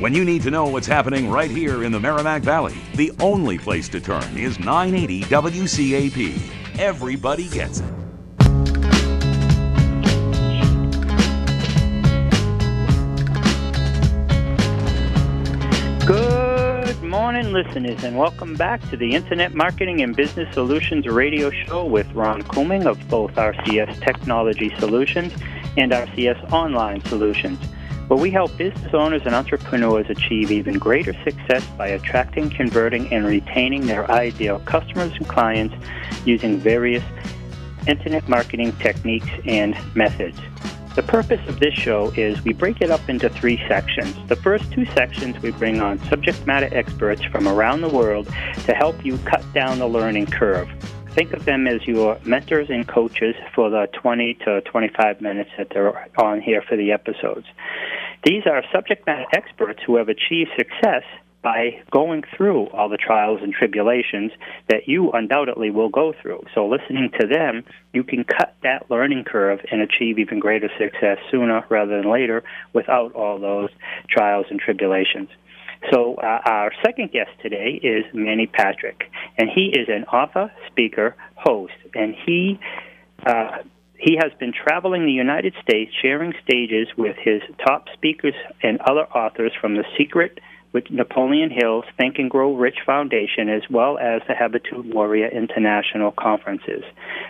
When you need to know what's happening right here in the Merrimack Valley, the only place to turn is 980 WCAP. Everybody gets it. Good morning, listeners, and welcome back to the Internet Marketing and Business Solutions radio show with Ronald Couming of both RCS Technology Solutions and RCS Online Solutions, where we help business owners and entrepreneurs achieve even greater success by attracting, converting, and retaining their ideal customers and clients using various Internet marketing techniques and methods. The purpose of this show is we break it up into 3 sections. The first 2 sections, we bring on subject matter experts from around the world to help you cut down the learning curve. Think of them as your mentors and coaches for the 20 to 25 minutes that they're on here for the episodes. These are subject matter experts who have achieved success by going through all the trials and tribulations that you undoubtedly will go through. So listening to them, you can cut that learning curve and achieve even greater success sooner rather than later without all those trials and tribulations. So our second guest today is Manny Patrick, and he is an author, speaker, host, and he has been traveling the United States, sharing stages with his top speakers and other authors from The Secret, with Napoleon Hill's Think and Grow Rich Foundation, as well as the Habitude Warrior International Conferences.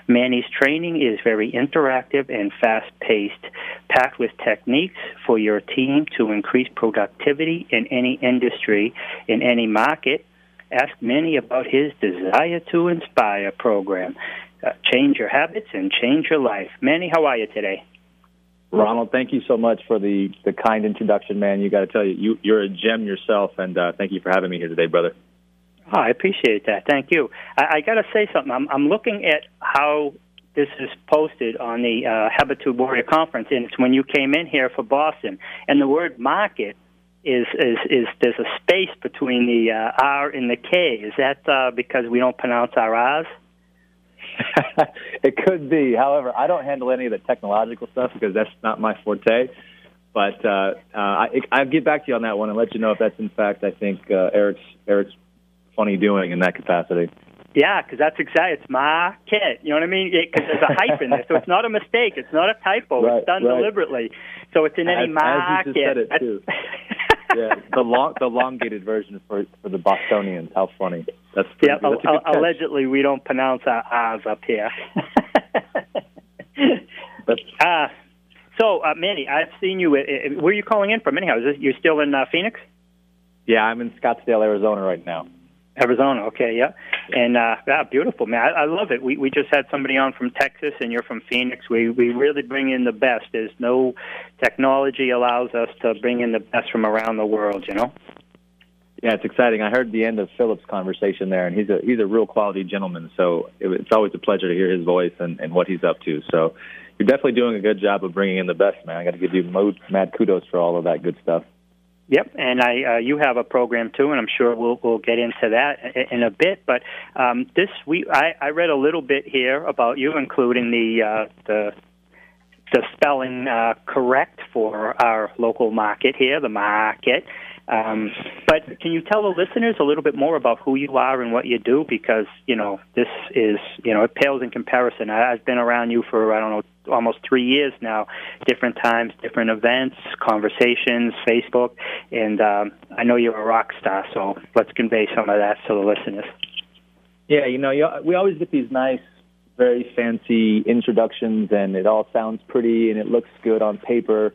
Manny's training is very interactive and fast-paced, packed with techniques for your team to increase productivity in any industry, in any market. Ask Manny about his Desire to Inspire program. Change your habits and change your life. Manny, how are you today? Ronald, thank you so much for the kind introduction, man. You got to tell you, you're a gem yourself, and thank you for having me here today, brother. Oh, I appreciate that. Thank you. I got to say something. I'm looking at how this is posted on the Habitude Warrior Conference, and it's when you came in here for Boston. And the word market is there's a space between the R and the K. Is that because we don't pronounce our R's? It could be. However, I don't handle any of the technological stuff because that's not my forte. But I'll get back to you on that one and let you know if that's in fact, I think, Eric's funny doing in that capacity. Yeah, because that's exactly, it's market. You know what I mean? Because there's a hyphen there, so it's not a mistake. It's not a typo. Right, it's done deliberately. So it's in any market. As you just said it, too. Yeah, the elongated version for the Bostonians. How funny. That's pretty good. That's a good catch. Allegedly, we don't pronounce our R's up here. So, Manny, I've seen you. Where are you calling in from anyhow? You're still in Phoenix? Yeah, I'm in Scottsdale, Arizona right now. Arizona, okay, yeah. And beautiful, man. I love it. We just had somebody on from Texas, and you're from Phoenix. We really bring in the best. There's no technology allows us to bring in the best from around the world, you know? Yeah, it's exciting. I heard the end of Philip's conversation there, and he's a real quality gentleman, so it's always a pleasure to hear his voice and what he's up to. So you're definitely doing a good job of bringing in the best, man. I got to give you mad kudos for all of that good stuff. Yep, and you have a program too, and I'm sure we'll get into that in a bit. But this week, I read a little bit here about you, including the spelling correct for our local market here, the market. But can you tell the listeners a little bit more about who you are and what you do? Because, this is, it pales in comparison. I've been around you for, almost 3 years now, different times, different events, conversations, Facebook, and I know you're a rock star, so let's convey some of that to the listeners. Yeah, we always get these nice, very fancy introductions, and it all sounds pretty, and it looks good on paper.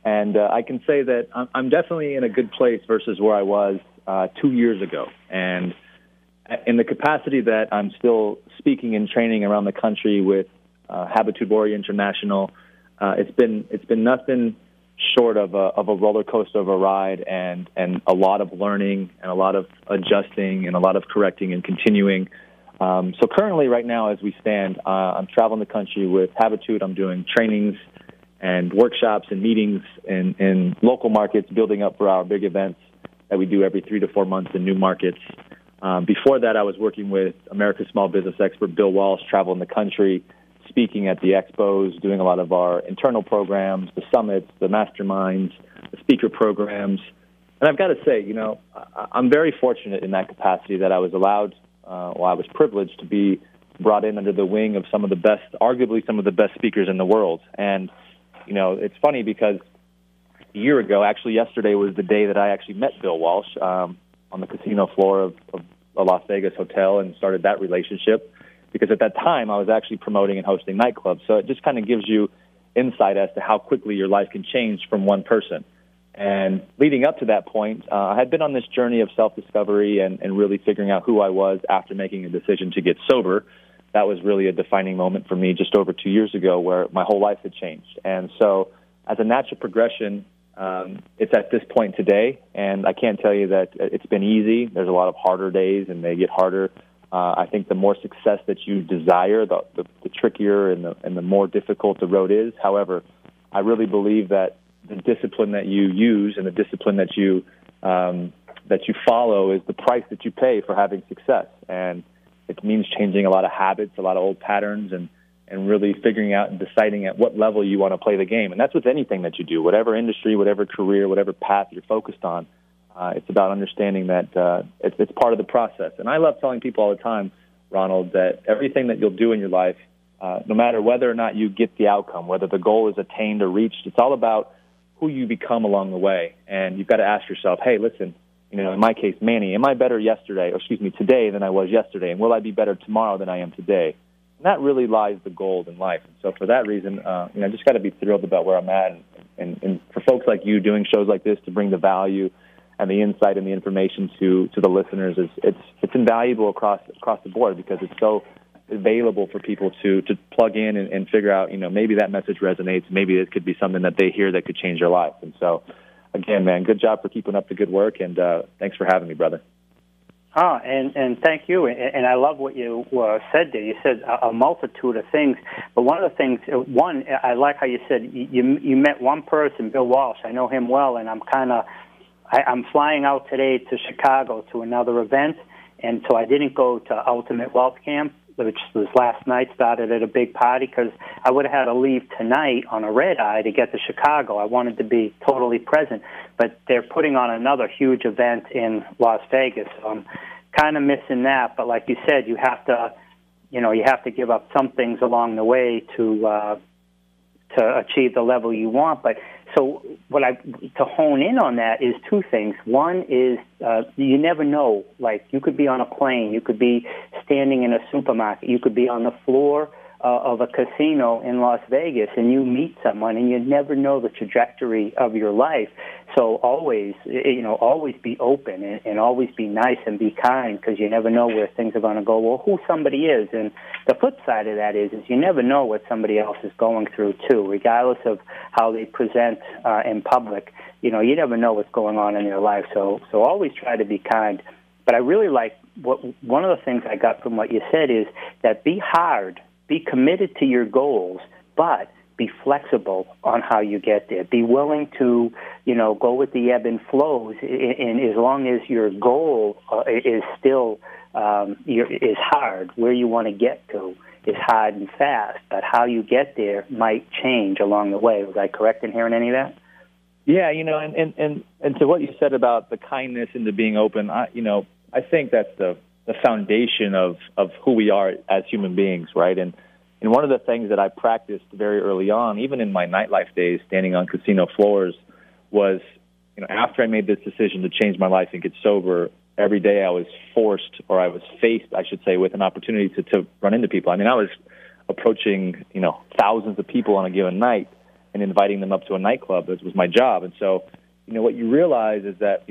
And I can say that I'm definitely in a good place versus where I was 2 years ago. And in the capacity that I'm still speaking and training around the country with Habitude Warrior International, it's been nothing short of a roller coaster of a ride, and a lot of learning and a lot of adjusting and a lot of correcting and continuing. So currently, right now, as we stand, I'm traveling the country with Habitude. I'm doing trainings and workshops and meetings in local markets, building up for our big events that we do every 3 to 4 months in new markets. Before that, I was working with America's Small Business expert Bill Walsh, traveling the country, speaking at the expos, doing a lot of our internal programs, the summits, the masterminds, the speaker programs, And I've got to say, I'm very fortunate in that capacity that I was allowed, I was privileged to be brought in under the wing of some of the best, arguably some of the best speakers in the world. And, it's funny because a year ago, actually yesterday was the day that I actually met Bill Walsh on the casino floor of a Las Vegas hotel and started that relationship. Because at that time, I was actually promoting and hosting nightclubs. So it just kind of gives you insight as to how quickly your life can change from one person. And leading up to that point, I had been on this journey of self-discovery and really figuring out who I was after making a decision to get sober. That was really a defining moment for me just over 2 years ago where my whole life had changed. And so as a natural progression, it's at this point today, and I can't tell you that it's been easy. There's a lot of harder days, and they get harder. I think the more success that you desire, the trickier and the more difficult the road is. However, I really believe that the discipline that you use and the discipline that you follow is the price that you pay for having success. And it means changing a lot of habits, a lot of old patterns, and really figuring out and deciding at what level you want to play the game. And that's with anything that you do, whatever industry, whatever career, whatever path you're focused on. It's about understanding that it's part of the process. And I love telling people all the time, Ronald, that everything that you'll do in your life, no matter whether or not you get the outcome, whether the goal is attained or reached, it's all about who you become along the way. And you've got to ask yourself, hey, listen, in my case, Manny, am I better today than I was yesterday? And will I be better tomorrow than I am today? And that really lies the gold in life. And so for that reason, I just got to be thrilled about where I'm at. And for folks like you doing shows like this to bring the value and the insight and the information to the listeners, it's invaluable across the board because it's so available for people to plug in and figure out, maybe that message resonates. Maybe it could be something that they hear that could change their life. And so, again, man, good job for keeping up the good work, and thanks for having me, brother. And thank you. And I love what you said there. You said a multitude of things. But one of the things, I like how you said you met one person, Bill Walsh. I know him well, and I'm flying out today to Chicago to another event, and so I didn't go to Ultimate Wealth Camp, which was last night, started at a big party, because I would have had to leave tonight on a red eye to get to Chicago. I wanted to be totally present. But they're putting on another huge event in Las Vegas, so I'm kind of missing that. But like you said, you have to give up some things along the way to achieve the level you want. But so to hone in on that is two things. One is you never know. Like, you could be on a plane, you could be standing in a supermarket, you could be on the floor of a casino in Las Vegas, and you meet someone, and you never know the trajectory of your life. So always be open and always be nice and be kind, because you never know where things are going to go, or who somebody is. And the flip side of that is you never know what somebody else is going through too, regardless of how they present in public. You never know what's going on in their life. So always try to be kind. But I really like one of the things I got from what you said is that be hard. Be committed to your goals, but be flexible on how you get there. Be willing to, go with the ebb and flows. And as long as your goal is still is hard, where you want to get to is hard and fast. But how you get there might change along the way. Was I correct in hearing any of that? Yeah, and to what you said about the kindness and the being open, I think that's the foundation of who we are as human beings, right? And one of the things that I practiced very early on, even in my nightlife days, standing on casino floors, was, after I made this decision to change my life and get sober, every day I was forced, or I was faced, I should say, with an opportunity to run into people. I mean, I was approaching, thousands of people on a given night and inviting them up to a nightclub. This was my job. And so, what you realize is that,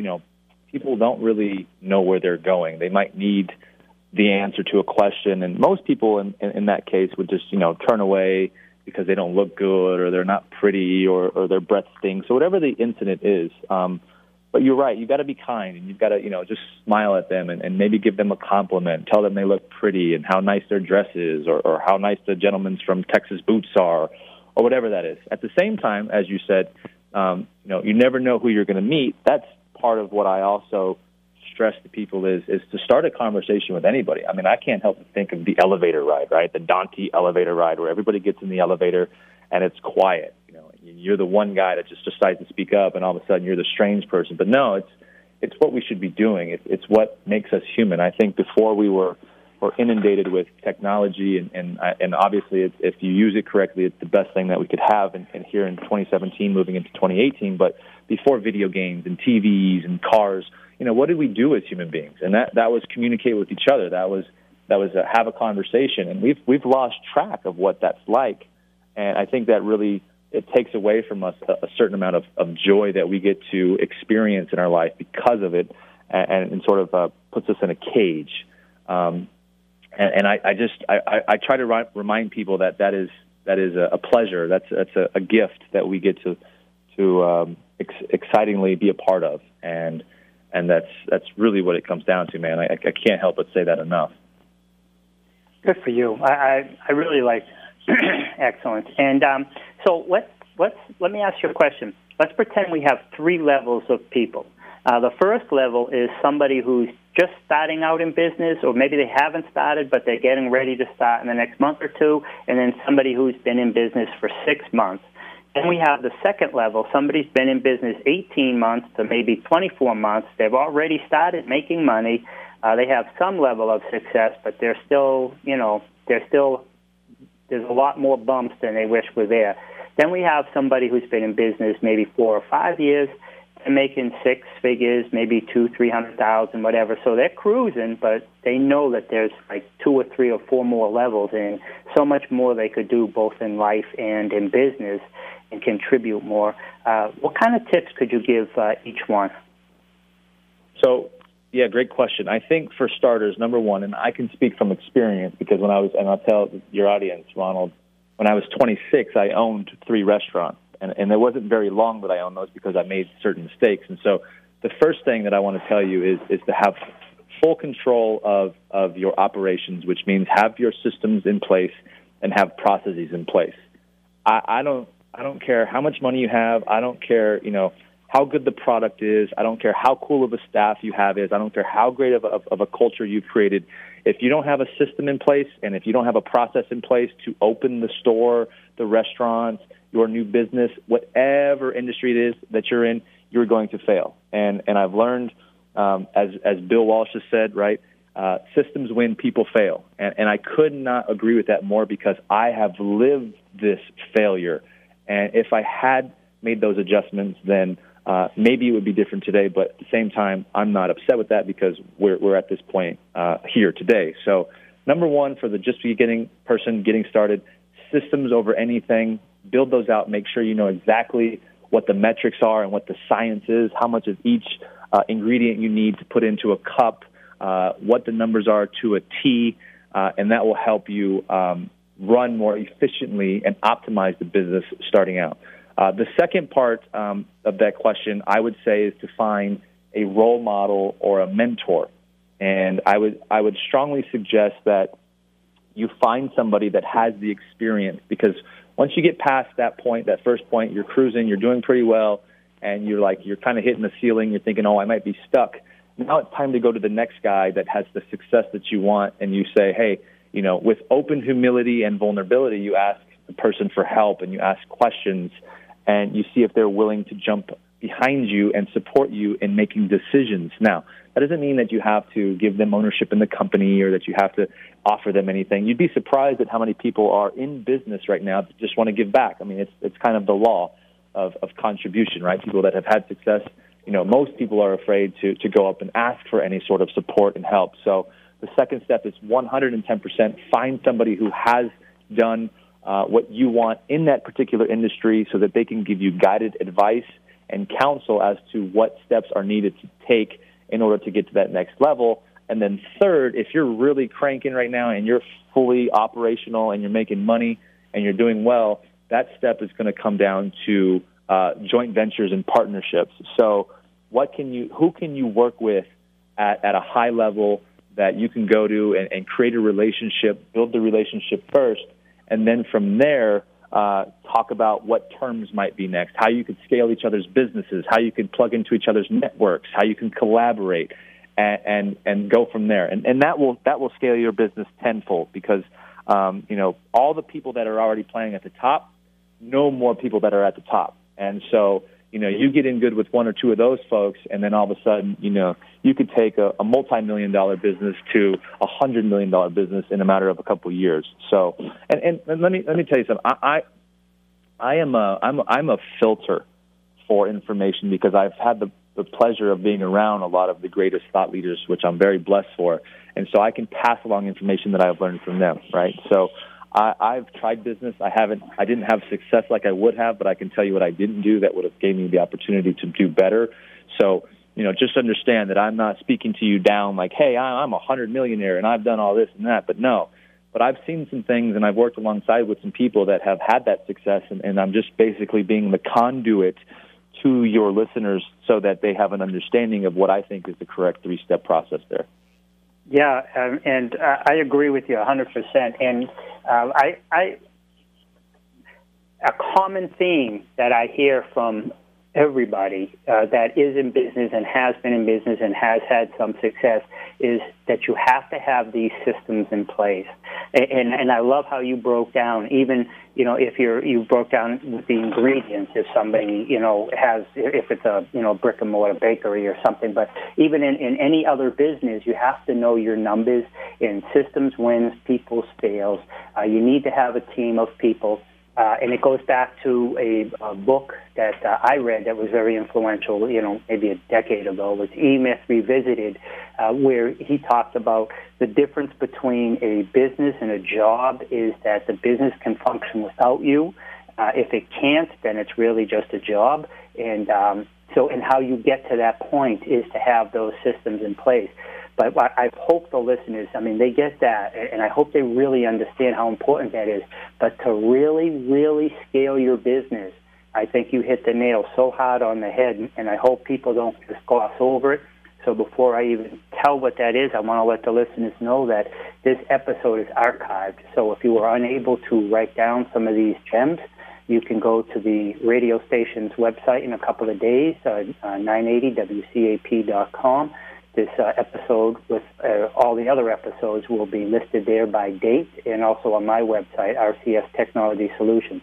people don't really know where they're going. They might need the answer to a question, and most people in that case would just, turn away because they don't look good, or they're not pretty, or their breath stinks, or whatever the incident is. But you're right. You've got to be kind, and you've got to, just smile at them and maybe give them a compliment, tell them they look pretty and how nice their dress is, or how nice the gentleman's from Texas boots are, or whatever that is. At the same time, as you said, you never know who you're going to meet. That's part of what I also stress to people is to start a conversation with anybody. I mean, I can't help but think of the elevator ride, right? The Dante elevator ride, where everybody gets in the elevator and it's quiet. You're the one guy that just decides to speak up, and all of a sudden you're the strange person. But no, it's what we should be doing. It's what makes us human. I think before we were inundated with technology, and obviously if you use it correctly, it's the best thing that we could have. And here in 2017, moving into 2018, but before video games and TVs and cars, what did we do as human beings? And that was communicate with each other. That was have a conversation. And we've lost track of what that's like. And I think that really it takes away from us a certain amount of joy that we get to experience in our life because of it, and sort of puts us in a cage. And I try to remind people that is a pleasure. That's a gift that we get to excitingly be a part of, and that's really what it comes down to, man. I can't help but say that enough. Good for you. I really like excellent. And so let me ask you a question. Let's pretend we have three levels of people. The first level is somebody who's just starting out in business, or maybe they haven't started, but they're getting ready to start in the next month or two, and then somebody who's been in business for 6 months. Then we have the second level. Somebody's been in business 18 months to maybe 24 months. They've already started making money. They have some level of success, but there's a lot more bumps than they wish were there. Then we have somebody who's been in business maybe 4 or 5 years and making 6 figures, maybe 200,000-300,000, whatever. So they're cruising, but they know that there's like 2 or 3 or 4 more levels, and so much more they could do both in life and in business and contribute more. What kind of tips could you give each one? So, yeah, great question. I think for starters, number one, and I can speak from experience because and I'll tell your audience, Ronald, when I was 26, I owned 3 restaurants. And it wasn't very long that I owned those because I made certain mistakes. And so the first thing that I want to tell you is to have full control of your operations, which means have your systems in place and have processes in place. I don't care how much money you have. I don't care, how good the product is. I don't care how cool of a staff you have is. I don't care how great of a culture you've created. If you don't have a system in place and if you don't have a process in place to open the store, the restaurant, your new business, whatever industry it is that you're in, you're going to fail. And I've learned, as Bill Walsh has said, right, systems win, people fail. And I could not agree with that more because I have lived this failure. And if I had made those adjustments, then maybe it would be different today. But at the same time, I'm not upset with that because we're at this point here today. So number one, for the just beginning person getting started, systems over anything. Build those out. Make sure you know exactly what the metrics are and what the science is, how much of each ingredient you need to put into a cup, what the numbers are to a T, and that will help you run more efficiently and optimize the business starting out. The second part of that question, I would say, is to find a role model or a mentor. And I would strongly suggest that you find somebody that has the experience, because once you get past that point, that first point, you're cruising, you're doing pretty well, and you're kind of hitting the ceiling, you're thinking, I might be stuck. Now it's time to go to the next guy that has the success that you want, and you say, hey, with open humility and vulnerability, you ask the person for help and you ask questions, and you see if they're willing to jump behind you and support you in making decisions. Now, that doesn't mean that you have to give them ownership in the company or that you have to offer them anything. You'd be surprised at how many people are in business right now that just want to give back. I mean, it's kind of the law of contribution, right? People that have had success, most people are afraid to go up and ask for any sort of support and help. So the second step is 110% find somebody who has done what you want in that particular industry so that they can give you guided advice and counsel as to what steps are needed to take in order to get to that next level. And then third, if you're really cranking right now and you're fully operational and you're making money and you're doing well, that step is going to come down to joint ventures and partnerships. So who can you work with at a high level that you can go to and create a relationship, build the relationship first, and then from there, talk about what terms might be next, how you could scale each other's businesses, how you could plug into each other's networks, how you can collaborate, and go from there. And that will scale your business tenfold because, all the people that are already playing at the top know more people that are at the top. And so you get in good with one or two of those folks, and then all of a sudden, you could take a multi-million-dollar business to $100 million business in a matter of a couple of years. So, and let me tell you something. I'm a filter for information because I've had the pleasure of being around a lot of the greatest thought leaders, which I'm very blessed for, and so I can pass along information that I've learned from them. Right. So I've tried business. I didn't have success like I would have, but I can tell you what I didn't do that would have gave me the opportunity to do better. So, just understand that I'm not speaking to you down like, hey, I'm a 100 millionaire and I've done all this and that. But no, but I've seen some things and I've worked alongside with some people that have had that success. And I'm just basically being the conduit to your listeners so that they have an understanding of what I think is the correct 3-step process there. Yeah, and I agree with you 100%. And a common theme that I hear from everybody that is in business and has been in business and has had some success is that you have to have these systems in place. And I love how you broke down, even, if you broke down with the ingredients, if somebody, if it's a, brick and mortar bakery or something, but even in any other business, you have to know your numbers in systems, wins, people's fails. You need to have a team of people. And it goes back to a book that I read that was very influential, maybe a decade ago. It was E-Myth Revisited, where he talked about the difference between a business and a job is that the business can function without you. If it can't, then it's really just a job. And and how you get to that point is to have those systems in place. But I hope the listeners, they get that, and I hope they really understand how important that is. But to really, really scale your business, I think you hit the nail so hard on the head, and I hope people don't just gloss over it. So before I even tell what that is, I want to let the listeners know that this episode is archived. So if you were unable to write down some of these gems, you can go to the radio station's website in a couple of days, 980wcap.com. This episode with all the other episodes will be listed there by date and also on my website, RCS Technology Solutions.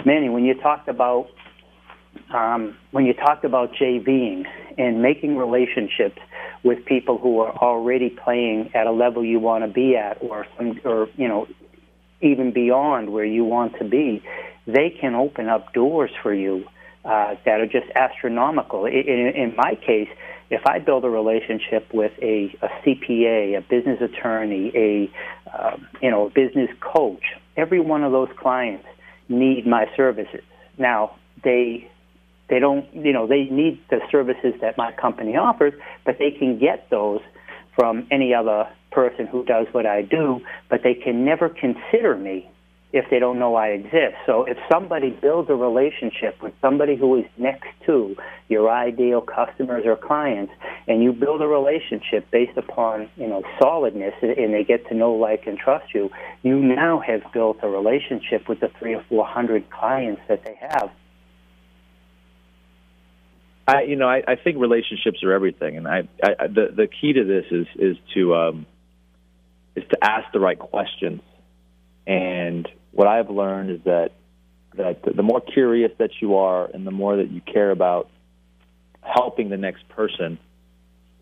Manny, when you talked about JVing and making relationships with people who are already playing at a level you want to be at, or even beyond where you want to be, they can open up doors for you that are just astronomical. In my case, if I build a relationship with a CPA, a business attorney, a business coach, every one of those clients need my services. Now, they don't, they need the services that my company offers, but they can get those from any other person who does what I do, but they can never consider me if they don't know I exist. So if somebody builds a relationship with somebody who is next to your ideal customers or clients, and you build a relationship based upon, solidness, and they get to know, like, and trust you, you now have built a relationship with the 300 or 400 clients that they have. I think relationships are everything, and the key to this is to ask the right questions. And what I've learned is that the more curious that you are and the more that you care about helping the next person,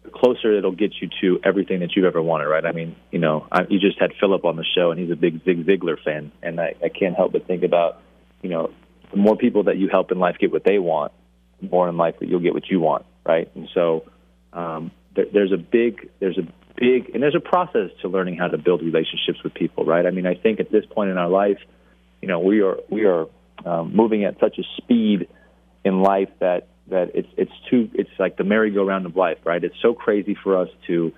the closer it'll get you to everything that you've ever wanted, right? You just had Philip on the show, and he's a big Zig Ziglar fan, and I can't help but think about, the more people that you help in life get what they want, the more in life that you'll get what you want, right? And so there's a process to learning how to build relationships with people, right? I think at this point in our life, we are moving at such a speed in life that it's like the merry-go-round of life, right? It's so crazy for us to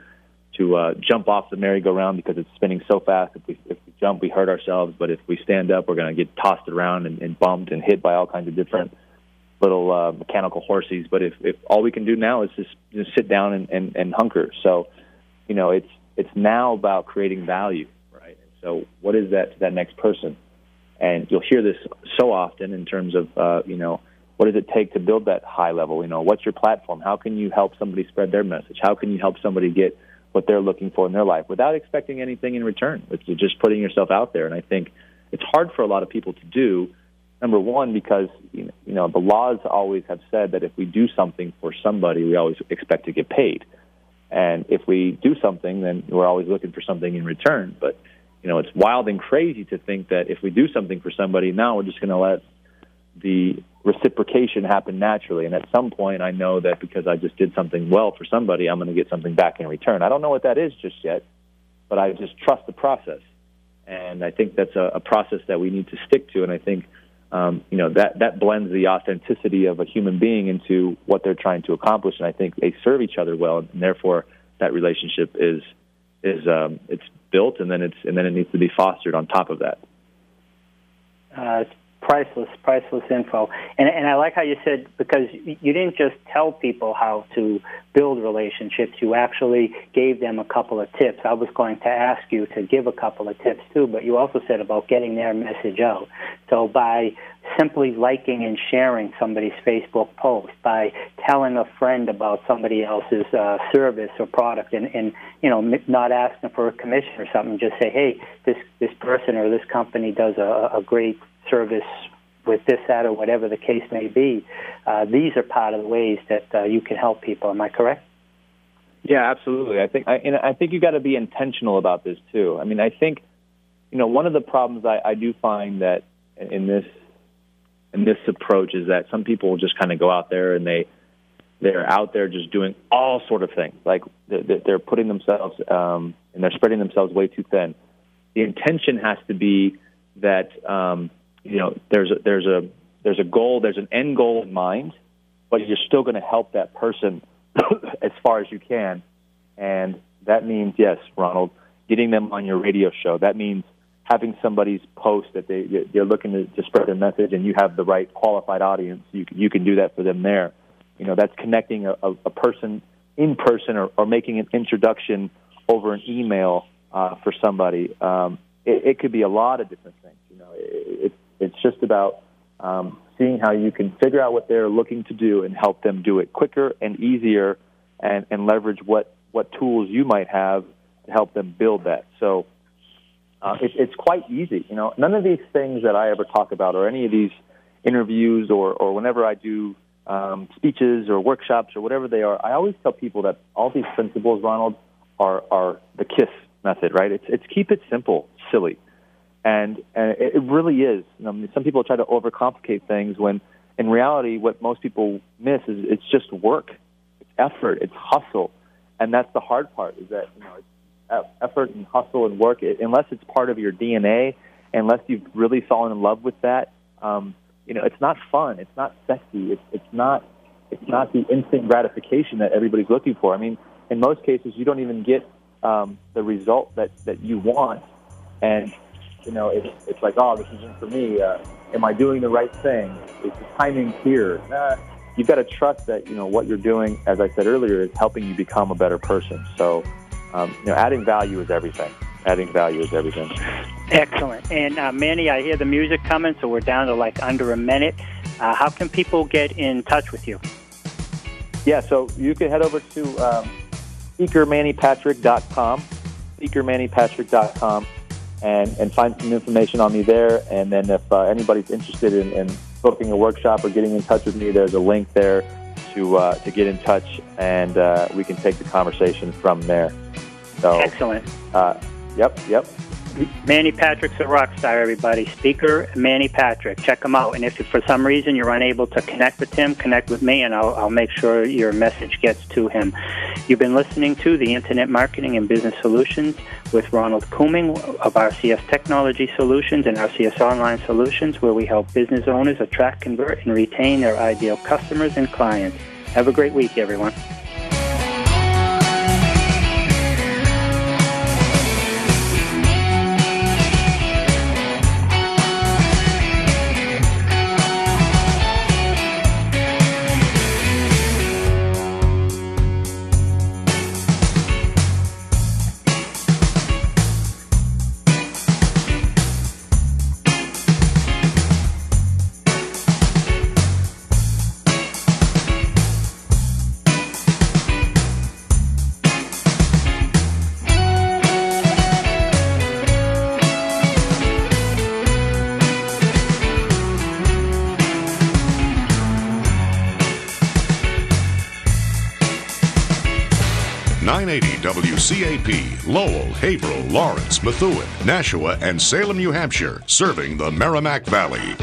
jump off the merry-go-round because it's spinning so fast. If we jump, we hurt ourselves, but if we stand up, we're going to get tossed around and bumped and hit by all kinds of different little mechanical horses. But if all we can do now is just sit down and hunker. So, it's now about creating value, right? And so what is that to that next person? And you'll hear this so often in terms of, what does it take to build that high level? What's your platform? How can you help somebody spread their message? How can you help somebody get what they're looking for in their life without expecting anything in return? It's just putting yourself out there. And I think it's hard for a lot of people to do Number one, because you know the laws always have said that if we do something for somebody, we always expect to get paid. And if we do something, then we're always looking for something in return. But, you know, it's wild and crazy to think that if we do something for somebody, now we're just going to let the reciprocation happen naturally. And at some point, I know that because I just did something well for somebody, I'm going to get something back in return. I don't know what that is just yet, but I just trust the process. And I think that's a process that we need to stick to. And I think, you know, that blends the authenticity of a human being into what they're trying to accomplish. And I think they serve each other well, and therefore that relationship is it's built, and then it needs to be fostered on top of that. It's priceless info. And I like how you said, because you didn't just tell people how to build relationships, you actually gave them a couple of tips. I was going to ask you to give a couple of tips too, but you also said about getting their message out. So by simply liking and sharing somebody's Facebook post, by telling a friend about somebody else's service or product, and you know, not asking for a commission or something, just say, hey, this person or this company does a great service with this, that, or whatever the case may be. These are part of the ways that you can help people. Am I correct? Yeah, absolutely. I think you got to be intentional about this too. I mean, I think, you know, one of the problems I do find that in this approach is that some people just kind of go out there and they're out there just doing all sort of things. Like they're putting themselves and they're spreading themselves way too thin. The intention has to be that you know, there's a goal, there's an end goal in mind, but you're still going to help that person as far as you can. And that means, yes, Ronald, getting them on your radio show. That means having somebody's post that they're looking to spread their message, and you have the right qualified audience. You can do that for them there. You know, that's connecting a person in person, or making an introduction over an email for somebody. It could be a lot of different things. You know, it's just about seeing how you can figure out what they're looking to do and help them do it quicker and easier, and leverage what tools you might have to help them build that. So it's quite easy. You know, none of these things that I ever talk about, or any of these interviews, or whenever I do speeches or workshops or whatever they are, I always tell people that all these principles, Ronald, are the KISS method, right? It's keep it simple, silly. And it really is. You know, some people try to overcomplicate things when, in reality, what most people miss is it's just work, it's effort, it's hustle, and that's the hard part. Is that, you know, it's effort and hustle and work. Unless it's part of your DNA, unless you've really fallen in love with that, you know, it's not fun. It's not sexy. It's not the instant gratification that everybody's looking for. I mean, in most cases, you don't even get the result that you want, and you know, it's like, oh, this isn't for me. Am I doing the right thing? Is the timing here? You've got to trust that, you know, what you're doing, as I said earlier, is helping you become a better person. So, you know, adding value is everything. Adding value is everything. Excellent. And Manny, I hear the music coming, so we're down to like under a minute. How can people get in touch with you? Yeah, so you can head over to speakermannypatrick.com, speakermannypatrick.com. And find some information on me there. And then if anybody's interested in booking a workshop or getting in touch with me, there's a link there to get in touch, and we can take the conversation from there. So, excellent. Yep. Manny Patrick's a rock star, everybody. Speaker Manny Patrick. Check him out. And if for some reason you're unable to connect with him, connect with me, and I'll make sure your message gets to him. You've been listening to the Internet Marketing and Business Solutions with Ronald Couming of RCS Technology Solutions and RCS Online Solutions, where we help business owners attract, convert, and retain their ideal customers and clients. Have a great week, everyone. 980 WCAP, Lowell, Haverhill, Lawrence, Methuen, Nashua, and Salem, New Hampshire, serving the Merrimack Valley.